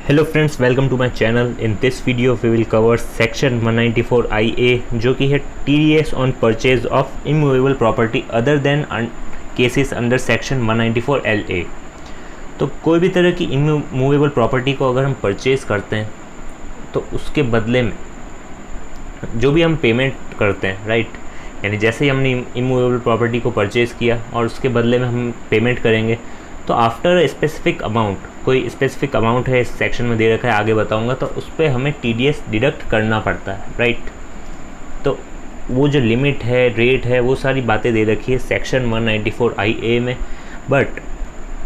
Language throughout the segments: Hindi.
Hello friends, welcome to my channel. In this video we will cover section 194IA जो कि है TDS on purchase of immovable property other than cases under section 194LA। तो कोई भी तरह की इमूवेबल प्रॉपर्टी को अगर हम परचेज करते हैं तो उसके बदले में जो भी हम पेमेंट करते हैं, राइट, यानी जैसे ही हमने इमूवेबल प्रॉपर्टी को परचेज़ किया और उसके बदले में हम पेमेंट करेंगे तो आफ्टर स्पेसिफिक अमाउंट, कोई स्पेसिफिक अमाउंट है इस सेक्शन में दे रखा है, आगे बताऊंगा, तो उस पर हमें TDS डिडक्ट करना पड़ता है, राइट। तो वो जो लिमिट है, रेट है, वो सारी बातें दे रखी है सेक्शन 194IA में। But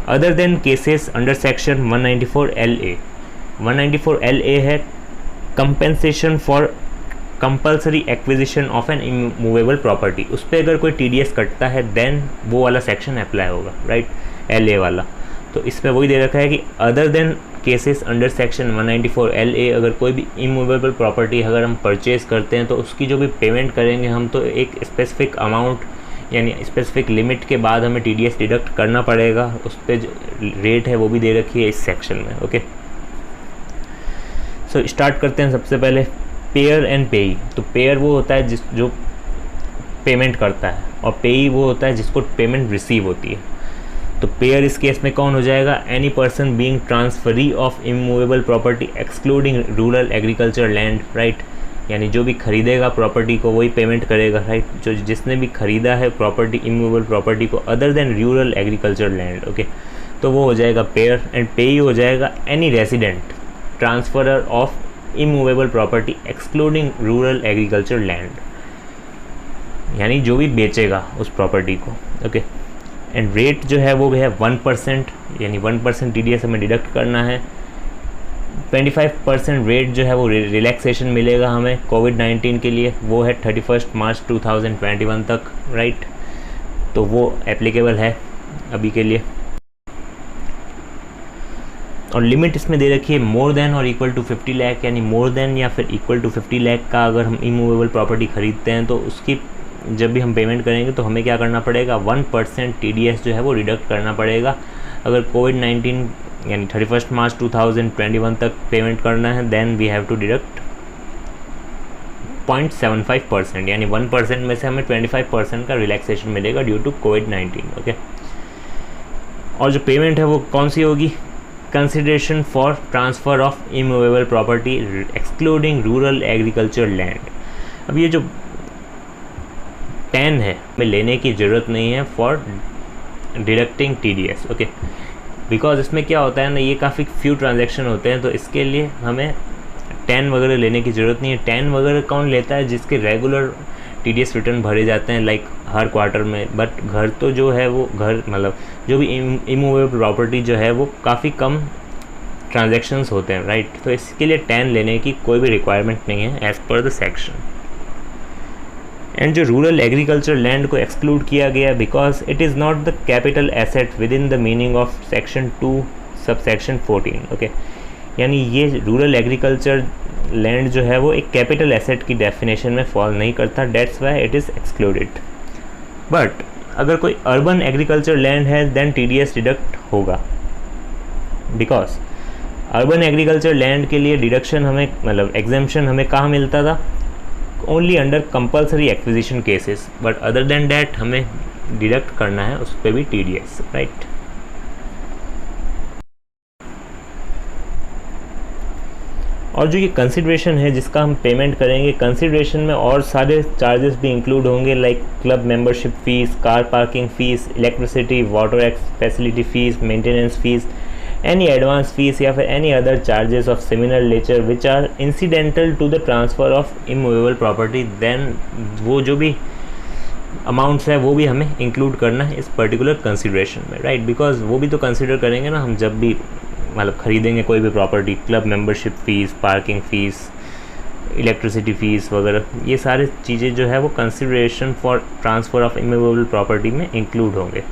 other than cases under section 194LA, 194LA है compensation for compulsory acquisition of N immovable property. उस पर अगर कोई TDS कटता है देन वो वाला सेक्शन अप्लाई होगा, राइट, LA वाला। तो इसमें वही दे रखा है कि other than cases under section 194LA अगर कोई भी इमूवेबल प्रॉपर्टी अगर हम परचेज़ करते हैं तो उसकी जो भी पेमेंट करेंगे हम, तो एक स्पेसिफिक अमाउंट यानी स्पेसिफिक लिमिट के बाद हमें TDS डिडक्ट करना पड़ेगा। उस पर जो रेट है वो भी दे रखी है इस सेक्शन में। ओके, सो स्टार्ट करते हैं। सबसे पहले पेयर एंड पेई। तो पेयर वो होता है जो पेमेंट करता है, और पेई वो होता है जिसको पेमेंट रिसीव होती है। तो पेयर इस केस में कौन हो जाएगा? Any person being transferee of immovable property excluding rural agriculture land, right, यानी जो भी खरीदेगा प्रॉपर्टी को वही पेमेंट करेगा, राइट, जो जिसने भी खरीदा है प्रॉपर्टी, इमूवेबल प्रॉपर्टी को other than rural agriculture land. Okay, तो वो हो जाएगा पेयर। एंड पेई हो जाएगा any resident transferor of immovable property excluding rural agriculture land, यानी जो भी बेचेगा उस प्रॉपर्टी को। ओके, एंड रेट जो है वो है 1%, यानी 1% TDS हमें डिडक्ट करना है। 25% रेट जो है वो रिलैक्सेशन मिलेगा हमें कोविड-19 के लिए, वो है 31 मार्च 2021 तक, राइट। तो वो एप्लीकेबल है अभी के लिए। और लिमिट इसमें दे रखी है मोर देन और इक्वल टू 50 लाख, यानी मोर देन या फिर इक्वल टू 50 लाख का अगर हम इमूवेबल प्रॉपर्टी खरीदते हैं तो उसकी जब भी हम पेमेंट करेंगे तो हमें क्या करना पड़ेगा? 1% TDS जो है वो डिडक्ट करना पड़ेगा। अगर कोविड-19 यानी 31 मार्च 2021 तक पेमेंट करना है then we have to deduct 0.75%, यानी 1% में से हमें 25% का रिलैक्सेशन मिलेगा ड्यू टू कोविड-19। ओके, और जो पेमेंट है वो कौन सी होगी? Consideration for transfer of immovable property excluding rural agriculture land. अब ये जो 10 है हमें लेने की ज़रूरत नहीं है for deducting TDS। Okay, because इसमें क्या होता है ना, ये काफ़ी फ्यू ट्रांजैक्शन होते हैं, तो इसके लिए हमें 10 वगैरह लेने की ज़रूरत नहीं है। 10 वगैरह कौन लेता है? जिसके रेगुलर TDS रिटर्न भरे जाते हैं, लाइक हर क्वार्टर में। बट घर तो जो है वो घर मतलब जो भी इमूवेबल प्रॉपर्टी जो है वो काफ़ी कम ट्रांजैक्शंस होते हैं, राइट। तो इसके लिए 10 लेने की कोई भी रिक्वायरमेंट नहीं है as per the section. And जो रूरल एग्रीकल्चर लैंड को एक्सक्लूड किया गया because it is not the capital asset with in the meaning of section 2 subsection 14। Okay, यानी ये रूरल एग्रीकल्चर लैंड जो है वो एक कैपिटल एसेट की डेफिनेशन में फॉल नहीं करता, that's why it is excluded. But अगर कोई अर्बन एग्रीकल्चर लैंड है देन TDS डिडक्ट होगा, बिकॉज अर्बन एग्रीकल्चर लैंड के लिए डिडक्शन हमें मतलब एग्जेम्पशन हमें कहाँ मिलता था? Only under compulsory acquisition cases, but other than that हमें डिडक्ट करना है उस पर भी TDS, राइट। और जो ये कंसिडरेशन है जिसका हम पेमेंट करेंगे, कंसिडरेशन में और सारे चार्जेस भी इंक्लूड होंगे, like club membership fees, car parking fees, electricity water facility fees, maintenance fees, any advance fees या फिर any other charges of similar nature which are incidental to the transfer of immovable property, then वो जो भी अमाउंट्स है वो भी हमें इंक्लूड करना है इस पर्टिकुलर कंसिडरेशन में, राइट। बिकॉज वो भी तो कंसिडर करेंगे ना हम जब भी मतलब खरीदेंगे कोई भी property. Club membership fees, parking fees, electricity fees वगैरह, ये सारी चीज़ें जो है वो consideration for transfer of immovable property में इंक्लूड होंगे।